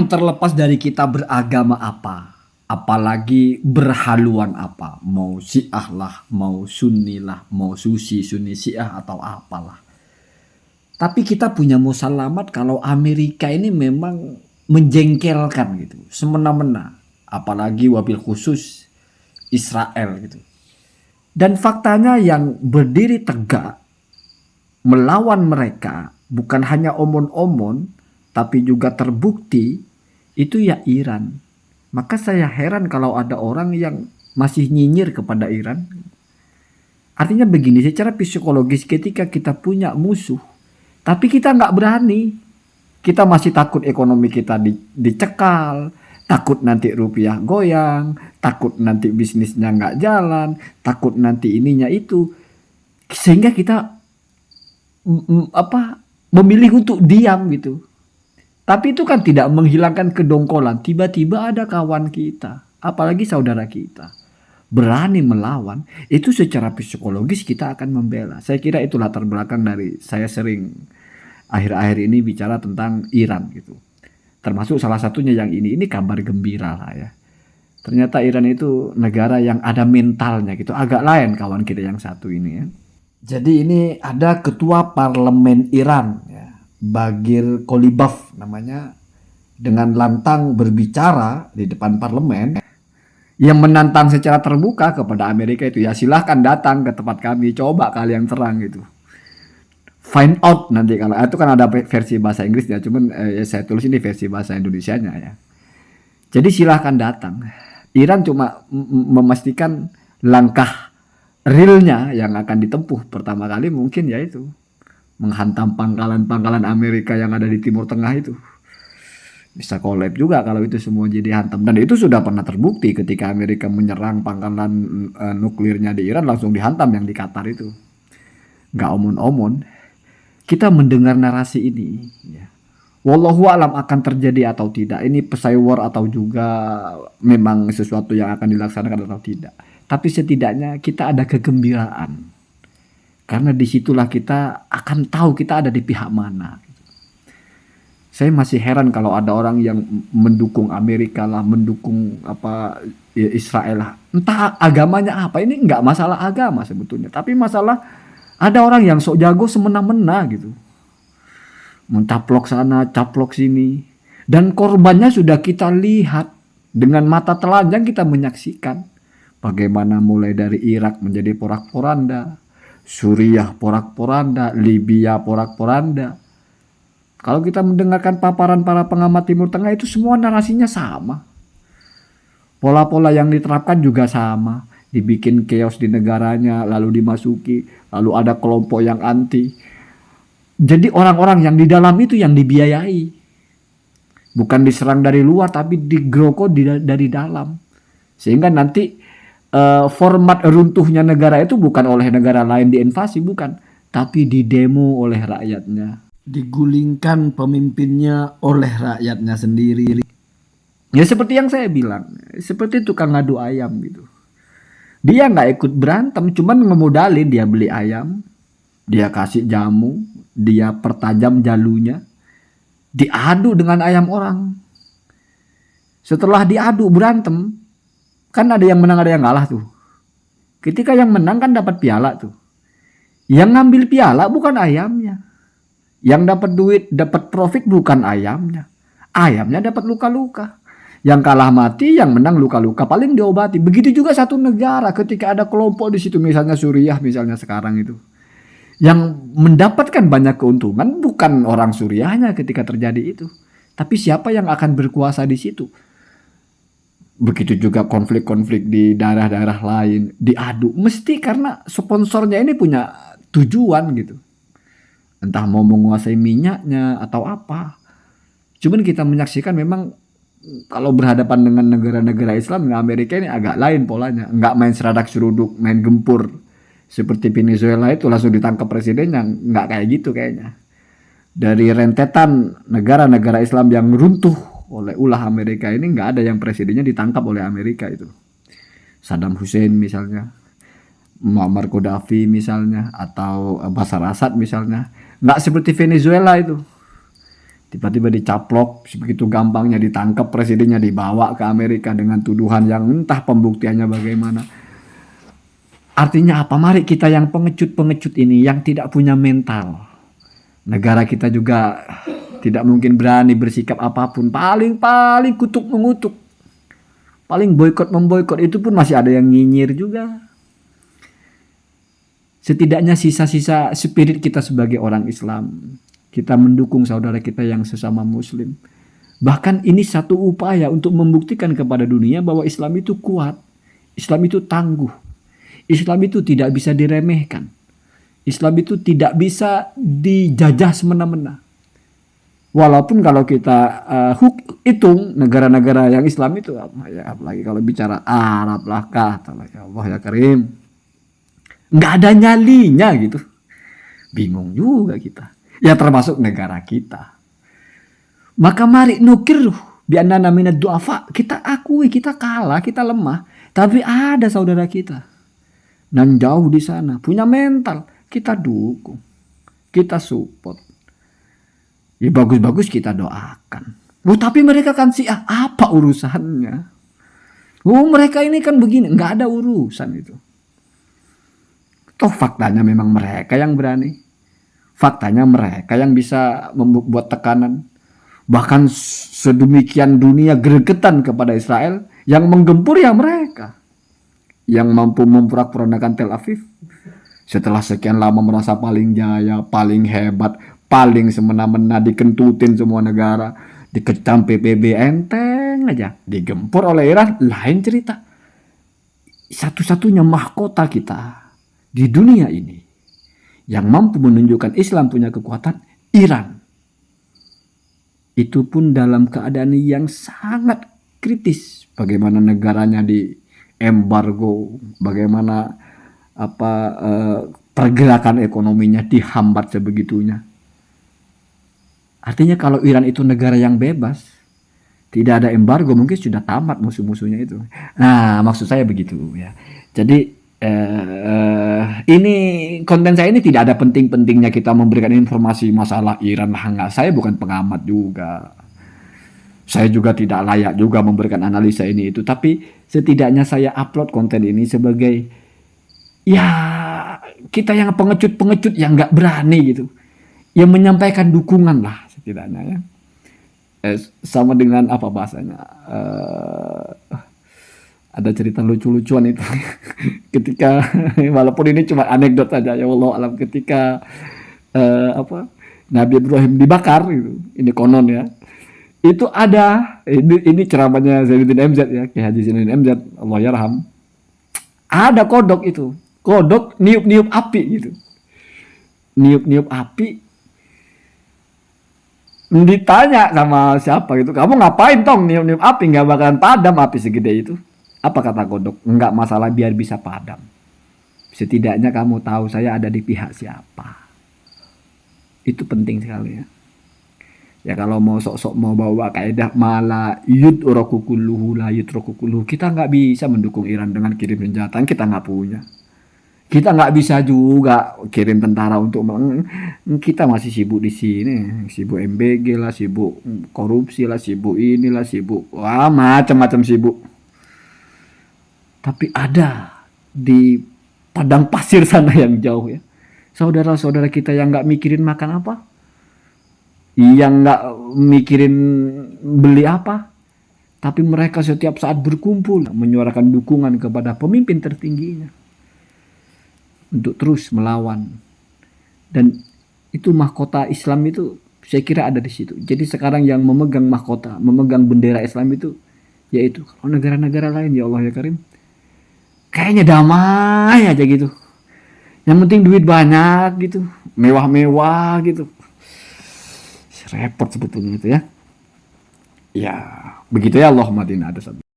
Terlepas dari kita beragama apa, apalagi berhaluan apa, mau Syiah lah, mau Sunni lah, mau Sunni Syiah atau apalah. Tapi kita punya musalamat kalau Amerika ini memang menjengkelkan gitu, semena-mena, apalagi wabil khusus Israel gitu. Dan faktanya yang berdiri tegak melawan mereka bukan hanya omon-omon, tapi juga terbukti itu ya Iran. Maka saya heran kalau ada orang yang masih nyinyir kepada Iran. Artinya begini, secara psikologis ketika kita punya musuh, tapi kita nggak berani, kita masih takut ekonomi kita dicekal, takut nanti rupiah goyang, takut nanti bisnisnya nggak jalan, takut nanti ininya itu, sehingga kita memilih untuk diam gitu. Tapi itu kan tidak menghilangkan kedongkolan. Tiba-tiba ada kawan kita, apalagi saudara kita, berani melawan, itu secara psikologis kita akan membela. Saya kira itu latar belakang dari saya sering akhir-akhir ini bicara tentang Iran gitu. Termasuk salah satunya yang ini kabar gembira lah ya. Ternyata Iran itu negara yang ada mentalnya gitu. Agak lain kawan kita yang satu ini ya. Jadi ini ada ketua parlemen Iran ya, Bagir Kolibaf namanya, dengan lantang berbicara di depan parlemen yang menantang secara terbuka kepada Amerika itu, ya silahkan datang ke tempat kami, coba kalian serang gitu. Find out nanti, kalau itu kan ada versi bahasa Inggrisnya, cuman saya tulis ini versi bahasa Indonesianya ya. Jadi silahkan datang. Iran cuma memastikan langkah realnya yang akan ditempuh pertama kali mungkin yaitu menghantam pangkalan-pangkalan Amerika yang ada di Timur Tengah itu. Bisa collab juga kalau itu semua jadi hantam. Dan itu sudah pernah terbukti ketika Amerika menyerang pangkalan nuklirnya di Iran, langsung dihantam yang di Qatar itu. Gak omon-omon. Kita mendengar narasi ini ya. Wallahu alam akan terjadi atau tidak. Ini pesai war atau juga memang sesuatu yang akan dilaksanakan atau tidak. Tapi setidaknya kita ada kegembiraan. Karena disitulah kita akan tahu kita ada di pihak mana. Saya masih heran kalau ada orang yang mendukung Amerika lah, mendukung Israel lah. Entah agamanya apa. Ini nggak masalah agama sebetulnya. Tapi masalah ada orang yang sok jago semena-mena gitu. Mencaplok sana, caplok sini. Dan korbannya sudah kita lihat. Dengan mata telanjang kita menyaksikan. Bagaimana mulai dari Irak menjadi porak-poranda. Suriah porak-poranda. Libya porak-poranda. Kalau kita mendengarkan paparan para pengamat Timur Tengah itu semua narasinya sama. Pola-pola yang diterapkan juga sama. Dibikin chaos di negaranya, lalu dimasuki. Lalu ada kelompok yang anti. Jadi orang-orang yang di dalam itu yang dibiayai. Bukan diserang dari luar, tapi digeroko dari dalam. Sehingga nanti format runtuhnya negara itu bukan oleh negara lain diinvasi, bukan. Tapi didemo oleh rakyatnya. Digulingkan pemimpinnya oleh rakyatnya sendiri. Ya seperti yang saya bilang. Seperti tukang ngadu ayam gitu. Dia gak ikut berantem, cuman ngemodalin dia beli ayam. Dia kasih jamu, dia pertajam jalunya, diadu dengan ayam orang. Setelah diadu berantem, kan ada yang menang ada yang kalah tuh. Ketika yang menang kan dapat piala tuh. Yang ngambil piala bukan ayamnya. Yang dapat duit, dapat profit bukan ayamnya. Ayamnya dapat luka-luka. Yang kalah mati, yang menang luka-luka, paling diobati. Begitu juga satu negara ketika ada kelompok di situ, misalnya Suriah misalnya sekarang itu. Yang mendapatkan banyak keuntungan bukan orang Suriahnya ketika terjadi itu, tapi siapa yang akan berkuasa di situ. Begitu juga konflik-konflik di daerah-daerah lain diadu, mesti karena sponsornya ini punya tujuan gitu. Entah mau menguasai minyaknya atau apa. Cuman kita menyaksikan memang kalau berhadapan dengan negara-negara Islam, Amerika ini agak lain polanya, nggak main seradak seruduk, main gempur. Seperti Venezuela itu langsung ditangkap presidennya, nggak kayak gitu kayaknya. Dari rentetan negara-negara Islam yang runtuh oleh ulah Amerika ini, nggak ada yang presidennya ditangkap oleh Amerika itu. Saddam Hussein misalnya, Muammar Gaddafi misalnya, atau Bashar Assad misalnya, nggak seperti Venezuela itu. Tiba-tiba dicaplok, begitu gampangnya ditangkap, presidennya dibawa ke Amerika dengan tuduhan yang entah pembuktiannya bagaimana. Artinya apa? Mari kita yang pengecut-pengecut ini, yang tidak punya mental. Negara kita juga tidak mungkin berani bersikap apapun. Paling kutuk mengutuk. Paling boykot memboykot, itu pun masih ada yang nyinyir juga. Setidaknya sisa-sisa spirit kita sebagai orang Islam. Kita mendukung saudara kita yang sesama muslim. Bahkan ini satu upaya untuk membuktikan kepada dunia bahwa Islam itu kuat. Islam itu tangguh. Islam itu tidak bisa diremehkan. Islam itu tidak bisa dijajah semena-mena. Walaupun kalau kita hitung negara-negara yang Islam itu, ya apalagi kalau bicara Arab lah, kata ya Allah ya Karim, nggak ada nyalinya gitu. Bingung juga kita. Ya termasuk negara kita. Maka mari nukir bi'annana minad du'afa. Kita akui kita kalah, kita lemah. Tapi ada saudara kita dan jauh di sana punya mental. Kita dukung, kita support. Ya bagus-bagus kita doakan. Tapi mereka kan apa urusannya? Mereka ini kan begini, nggak ada urusan itu. Toh faktanya memang mereka yang berani. Faktanya mereka yang bisa membuat tekanan. Bahkan sedemikian dunia gregetan kepada Israel. Yang menggempur ya mereka. Yang mampu memporak-porandakan Tel Aviv. Setelah sekian lama merasa paling jaya, paling hebat, paling semena-mena, dikentutin semua negara. Dikecam PBB, enteng aja. Digempur oleh Iran, lain cerita. Satu-satunya mahkota kita di dunia ini yang mampu menunjukkan Islam punya kekuatan, Iran. Itu pun dalam keadaan yang sangat kritis. Bagaimana negaranya di embargo, bagaimana pergerakan ekonominya dihambat sebegitunya. Artinya kalau Iran itu negara yang bebas, tidak ada embargo, mungkin sudah tamat musuh-musuhnya itu. Nah, maksud saya begitu ya. Jadi ini konten saya ini tidak ada penting-pentingnya kita memberikan informasi masalah Iran lah, enggak. Saya bukan pengamat juga. Saya juga tidak layak juga memberikan analisa ini itu, tapi setidaknya saya upload konten ini sebagai ya kita yang pengecut-pengecut yang enggak berani gitu. Yang menyampaikan dukungan lah setidaknya ya. Sama dengan apa bahasanya? Ada cerita lucu-lucuan itu ketika walaupun ini cuma anekdot saja ya Allah alam, ketika Nabi Ibrahim dibakar gitu, ini konon ya, itu ada ini ceramahnya Zainuddin MZ ya, Kiai Haji Zainuddin MZ Allah yarham, ada kodok itu, kodok niup-niup api gitu, niup-niup api. Ditanya sama siapa gitu, kamu ngapain Tong niup-niup api, nggak bakalan padam api segede itu. Apa kata kodok? Enggak masalah biar bisa padam. Setidaknya kamu tahu saya ada di pihak siapa. Itu penting sekali ya. Ya kalau mau sok-sok mau bawa kaidah mala yudroku kulluhu la yudroku kulluhu. Kita nggak bisa mendukung Iran dengan kirim senjata, kita nggak punya. Kita nggak bisa juga kirim tentara untuk kita masih sibuk di sini, sibuk MBG lah, sibuk korupsi lah, sibuk inilah, sibuk macam-macam sibuk. Tapi ada di padang pasir sana yang jauh ya. Saudara-saudara kita yang gak mikirin makan apa. Yang gak mikirin beli apa. Tapi mereka setiap saat berkumpul. Menyuarakan dukungan kepada pemimpin tertingginya. Untuk terus melawan. Dan itu mahkota Islam itu saya kira ada di situ. Jadi sekarang yang memegang mahkota, memegang bendera Islam itu. Yaitu kalau negara-negara lain ya Allah ya Karim. Kayaknya damai aja gitu. Yang penting duit banyak gitu. Mewah-mewah gitu. Repot sebetulnya itu ya. Ya begitu ya Allahumma ada